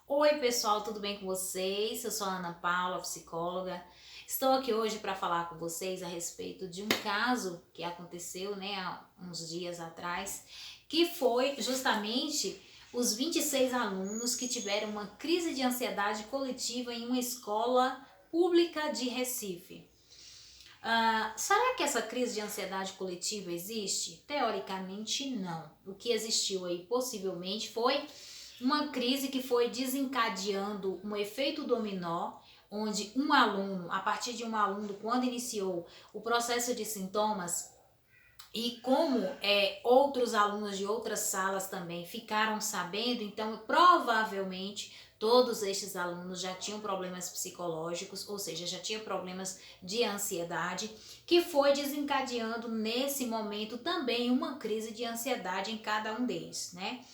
Oi, pessoal, tudo bem com vocês? Eu sou a Ana Paula, psicóloga. Estou aqui hoje para falar com vocês a respeito de um caso que aconteceu, há uns dias atrás, que foi justamente os 26 alunos que tiveram uma crise de ansiedade coletiva em uma escola pública de Recife. Será que essa crise de ansiedade coletiva existe? Teoricamente, não. O que existiu aí possivelmente foi uma crise que foi desencadeando um efeito dominó, onde um aluno, a partir de um aluno, quando iniciou o processo de sintomas, e como outros alunos de outras salas também ficaram sabendo, então provavelmente todos estes alunos já tinham problemas psicológicos, ou seja, já tinham problemas de ansiedade, que foi desencadeando nesse momento também uma crise de ansiedade em cada um deles, né?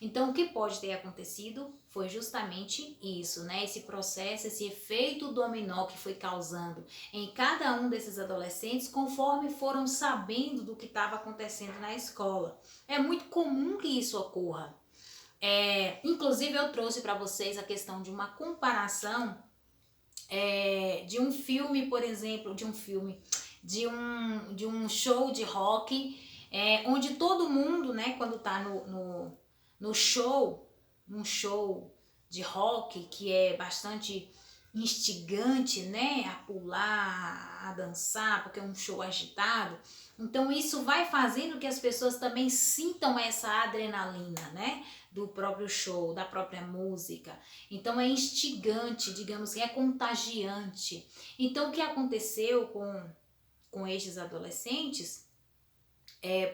Então, o que pode ter acontecido foi justamente isso, né? Esse processo, esse efeito dominó que foi causando em cada um desses adolescentes conforme foram sabendo do que estava acontecendo na escola. É muito comum que isso ocorra. Inclusive, eu trouxe para vocês a questão de uma comparação de um filme, por exemplo, de um show de rock, onde todo mundo, né, quando está no show, num show de rock que é bastante instigante, né, a pular, a dançar, porque é um show agitado. Então isso vai fazendo que as pessoas também sintam essa adrenalina, né, do próprio show, da própria música. Então é instigante, digamos que é contagiante. Então o que aconteceu com estes adolescentes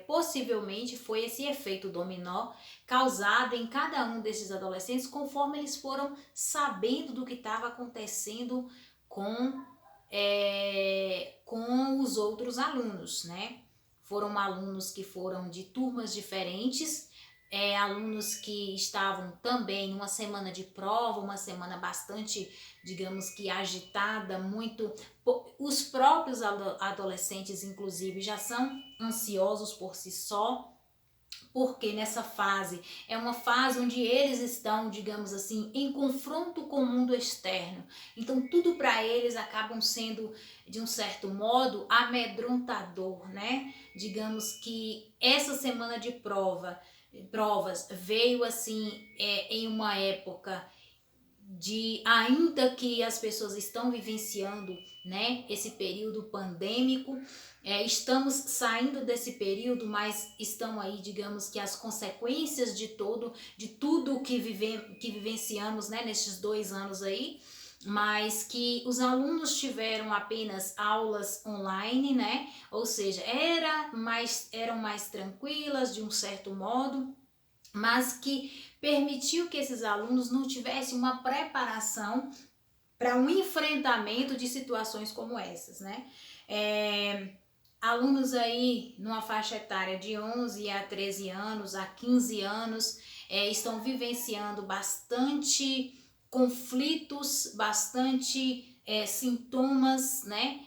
possivelmente foi esse efeito dominó causado em cada um desses adolescentes conforme eles foram sabendo do que estava acontecendo com os outros alunos, né? Foram alunos que foram de turmas diferentes, alunos que estavam também numa semana de prova, uma semana bastante, digamos que agitada, muito. Os próprios adolescentes, inclusive, já são ansiosos por si só, porque nessa fase é uma fase onde eles estão, digamos assim, em confronto com o mundo externo. Então tudo para eles acabam sendo, de um certo modo, amedrontador, né? Digamos que essa semana de provas veio assim em uma época de, ainda que as pessoas estão vivenciando, né, esse período pandêmico, estamos saindo desse período, mas estão aí, digamos que as consequências de tudo que vivenciamos, né, nesses 2 anos aí, mas que os alunos tiveram apenas aulas online, né, ou seja, eram mais tranquilas de um certo modo, mas que permitiu que esses alunos não tivessem uma preparação para um enfrentamento de situações como essas, né? Alunos aí numa faixa etária de 11 a 13 anos, a 15 anos, estão vivenciando bastante conflitos, bastante sintomas, né?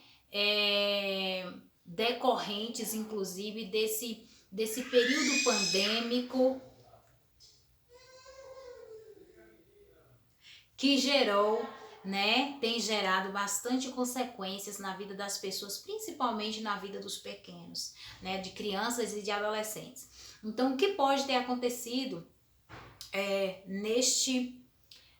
Decorrentes, inclusive, desse período pandêmico que gerou, né, tem gerado bastante consequências na vida das pessoas, principalmente na vida dos pequenos, né, de crianças e de adolescentes. Então, o que pode ter acontecido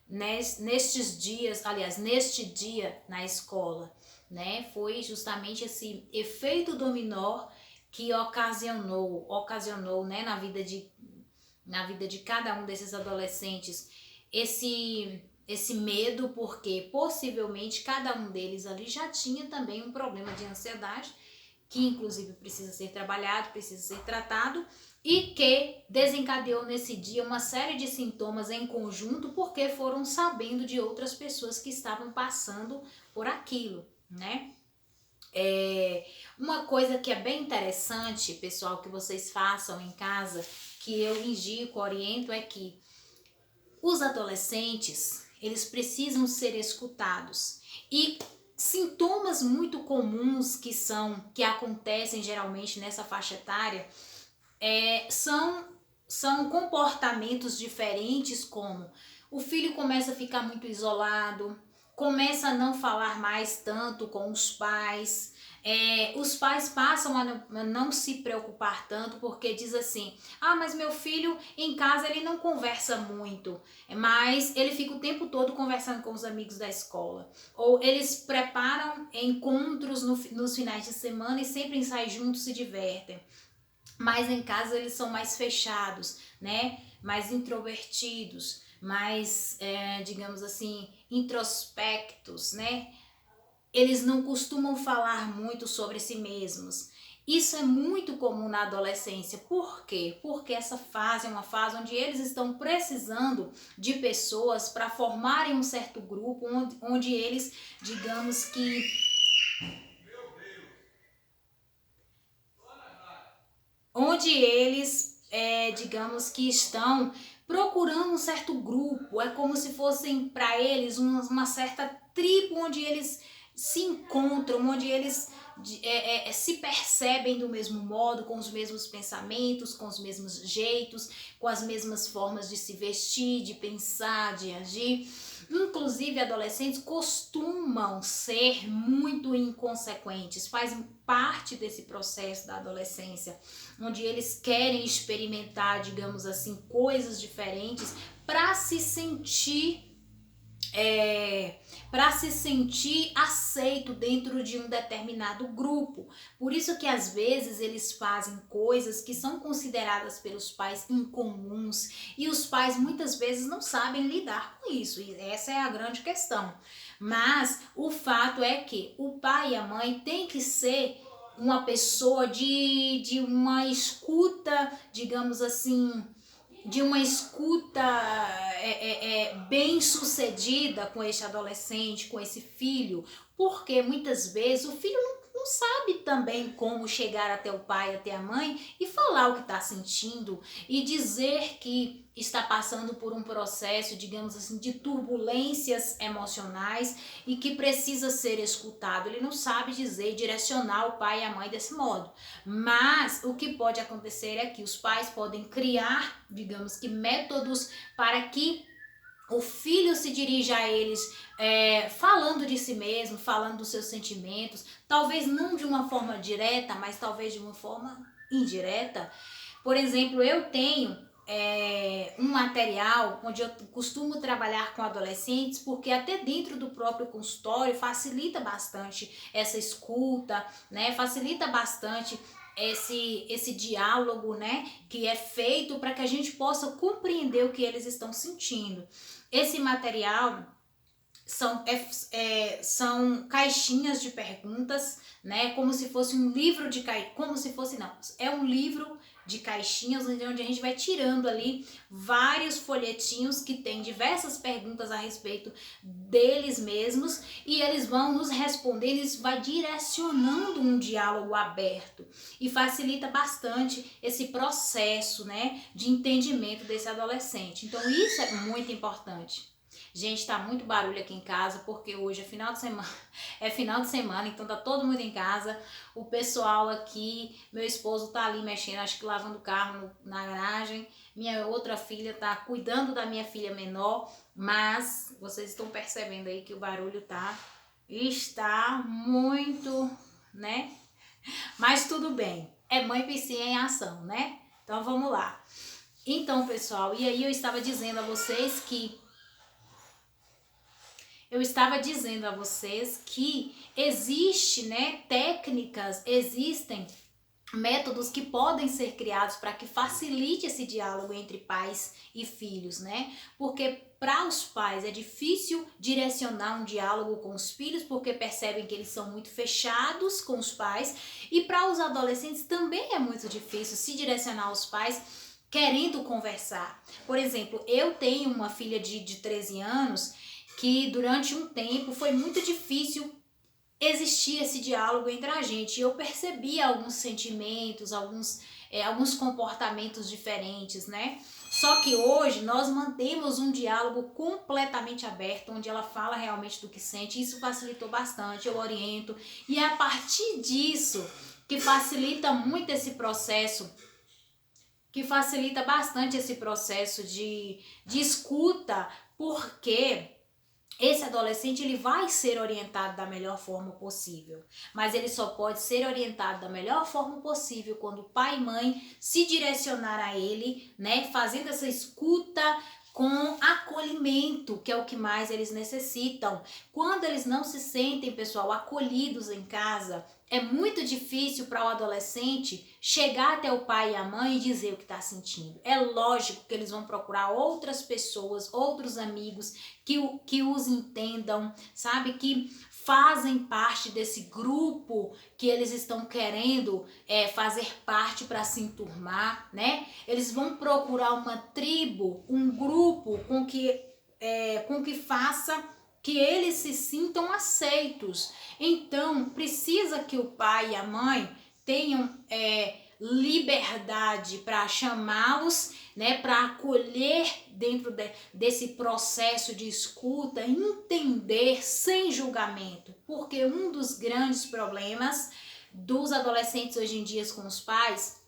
nestes dias, aliás, neste dia na escola, né, foi justamente esse efeito dominó que ocasionou, né, na vida de cada um desses adolescentes esse medo, porque possivelmente cada um deles ali já tinha também um problema de ansiedade, que inclusive precisa ser trabalhado, precisa ser tratado, e que desencadeou nesse dia uma série de sintomas em conjunto, porque foram sabendo de outras pessoas que estavam passando por aquilo, né? Uma coisa que é bem interessante, pessoal, que vocês façam em casa, que eu indico, oriento, é que os adolescentes, eles precisam ser escutados. E sintomas muito comuns que acontecem geralmente nessa faixa etária são comportamentos diferentes, como o filho começa a ficar muito isolado, começa a não falar mais tanto com os pais. Os pais passam a não se preocupar tanto porque diz assim, mas meu filho em casa ele não conversa muito, mas ele fica o tempo todo conversando com os amigos da escola. Ou eles preparam encontros nos finais de semana e sempre saem juntos, se divertem. Mas em casa eles são mais fechados, né? Mais introvertidos, mais, digamos assim, introspectos, né? Eles não costumam falar muito sobre si mesmos. Isso é muito comum na adolescência. Por quê? Porque essa fase é uma fase onde eles estão precisando de pessoas para formarem um certo grupo, onde eles, digamos que digamos que estão procurando um certo grupo, é como se fossem para eles uma certa tribo onde eles se encontram, onde eles se percebem do mesmo modo, com os mesmos pensamentos, com os mesmos jeitos, com as mesmas formas de se vestir, de pensar, de agir. Inclusive, adolescentes costumam ser muito inconsequentes, fazem parte desse processo da adolescência, onde eles querem experimentar, digamos assim, coisas diferentes para se sentir aceito dentro de um determinado grupo. Por isso que às vezes eles fazem coisas que são consideradas pelos pais incomuns e os pais muitas vezes não sabem lidar com isso, e essa é a grande questão. Mas o fato é que o pai e a mãe têm que ser uma pessoa de uma escuta, digamos assim, de uma escuta bem sucedida com este adolescente, com esse filho, porque muitas vezes o filho não sabe também como chegar até o pai, até a mãe e falar o que está sentindo e dizer que está passando por um processo, digamos assim, de turbulências emocionais e que precisa ser escutado. Ele não sabe dizer, direcionar o pai e a mãe desse modo. Mas o que pode acontecer é que os pais podem criar, digamos que, métodos para que o filho se dirija a eles falando de si mesmo, falando dos seus sentimentos, talvez não de uma forma direta, mas talvez de uma forma indireta. Por exemplo, eu tenho um material onde eu costumo trabalhar com adolescentes, porque até dentro do próprio consultório facilita bastante essa escuta, né? Facilita bastante esse diálogo, né, que é feito para que a gente possa compreender o que eles estão sentindo. Esse material são caixinhas de perguntas, né? Como se fosse um livro de é um livro de caixinhas onde a gente vai tirando ali vários folhetinhos que tem diversas perguntas a respeito deles mesmos e eles vão nos respondendo, isso vai direcionando um diálogo aberto e facilita bastante esse processo, né, de entendimento desse adolescente. Então isso é muito importante. Gente, tá muito barulho aqui em casa porque hoje é final de semana, então tá todo mundo em casa. O pessoal aqui, meu esposo tá ali mexendo, acho que lavando o carro na garagem. Minha outra filha tá cuidando da minha filha menor, mas vocês estão percebendo aí que o barulho está muito, né? Mas tudo bem, é mãe piscinha em ação, né? Então vamos lá. Então, pessoal, e aí eu estava dizendo a vocês que existe, né, técnicas, existem métodos que podem ser criados para que facilite esse diálogo entre pais e filhos, né? Porque para os pais é difícil direcionar um diálogo com os filhos porque percebem que eles são muito fechados com os pais, e para os adolescentes também é muito difícil se direcionar aos pais querendo conversar. Por exemplo, eu tenho uma filha de 13 anos que durante um tempo foi muito difícil existir esse diálogo entre a gente. Eu percebi alguns sentimentos, alguns comportamentos diferentes, né? Só que hoje nós mantemos um diálogo completamente aberto, onde ela fala realmente do que sente. Isso facilitou bastante, eu oriento. E é a partir disso que facilita muito esse processo, que facilita bastante esse processo de escuta porque esse adolescente ele vai ser orientado da melhor forma possível, mas ele só pode ser orientado da melhor forma possível quando o pai e mãe se direcionar a ele, né, fazendo essa escuta com acolhimento, que é o que mais eles necessitam. Quando eles não se sentem, pessoal, acolhidos em casa, é muito difícil para o adolescente chegar até o pai e a mãe e dizer o que está sentindo. É lógico que eles vão procurar outras pessoas, outros amigos que os entendam, sabe? Que fazem parte desse grupo que eles estão querendo fazer parte para se enturmar, né? Eles vão procurar uma tribo, um grupo com que faça que eles se sintam aceitos. Então, precisa que o pai e a mãe tenham liberdade para chamá-los, né, para acolher dentro desse processo de escuta, entender sem julgamento, porque um dos grandes problemas dos adolescentes hoje em dia com os pais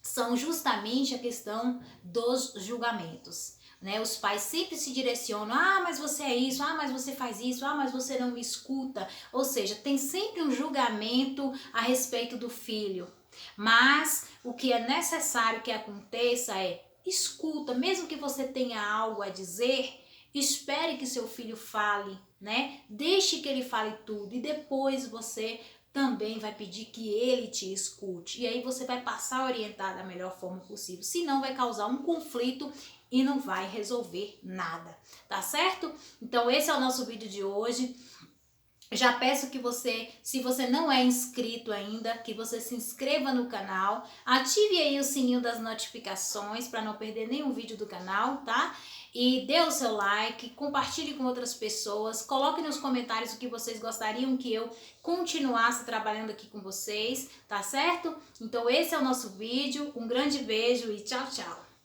são justamente a questão dos julgamentos. Né? Os pais sempre se direcionam, mas você é isso, mas você faz isso, mas você não me escuta. Ou seja, tem sempre um julgamento a respeito do filho. Mas o que é necessário que aconteça é escuta, mesmo que você tenha algo a dizer, espere que seu filho fale, né? Deixe que ele fale tudo e depois você também vai pedir que ele te escute. E aí você vai passar a orientar da melhor forma possível. Senão vai causar um conflito e não vai resolver nada, tá certo? Então esse é o nosso vídeo de hoje. Já peço que você, se você não é inscrito ainda, que você se inscreva no canal, ative aí o sininho das notificações para não perder nenhum vídeo do canal, tá? E dê o seu like, compartilhe com outras pessoas, coloque nos comentários o que vocês gostariam que eu continuasse trabalhando aqui com vocês, tá certo? Então esse é o nosso vídeo, um grande beijo e tchau, tchau!